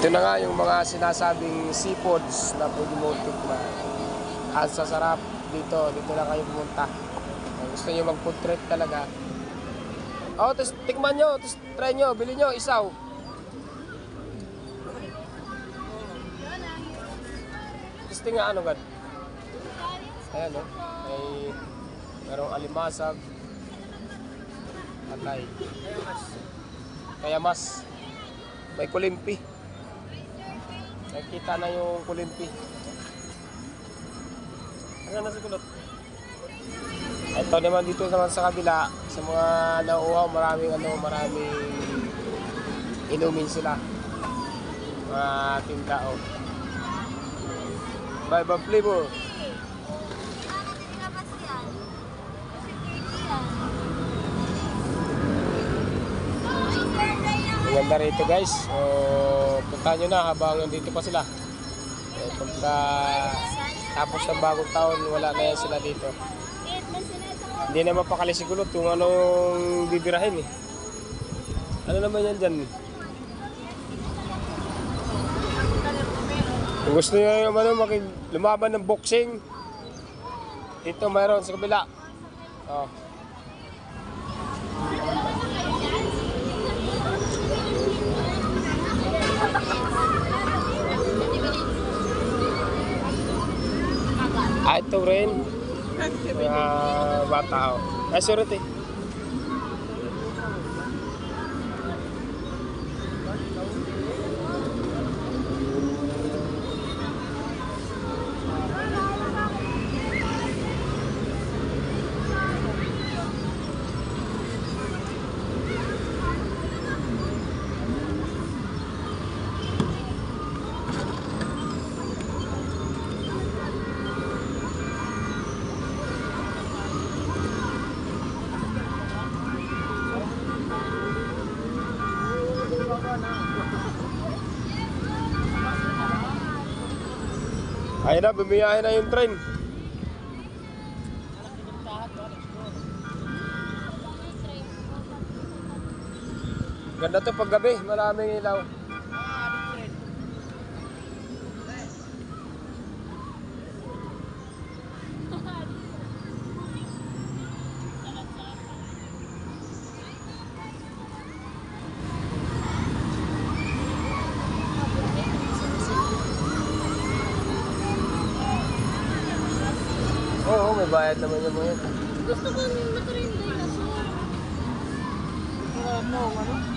Ito na nga yung mga sinasabing seafoods na pwede mo tikman. Ang sasarap dito na kayo pumunta. Kung gusto nyo mag-food trip talaga. Tapos tikman nyo, tapos try nyo, bili nyo, isaw. Tapos nga ano gad? Ayan may merong alimasag. Atay. Kaya mas may kulimpi. Nakita na yung kulimpi. Ano na si kulot? Ito naman dito naman sa kabila, sa mga nauuhaw, maraming inumin sila. Mga tinda Iba flavor. Maganda rito guys. So, puntahan nyo na habang nandito pa sila. Pagka tapos ng bagong taon, wala na yan sila dito. Hindi na mapakali si Kulot kung anong bibirahin eh. Ano naman yan dyan? Kung gusto nyo yung lumaban ng boxing, dito mayroon sa kabila. Ito rin. Mga bata Ay, surot eh. Ayun na, bumiyahe na yung train. Ganda to pag gabi, maraming ilaw. Oo, may bayad naman yung mga yun. Gusto ko yung maturin din. Ano?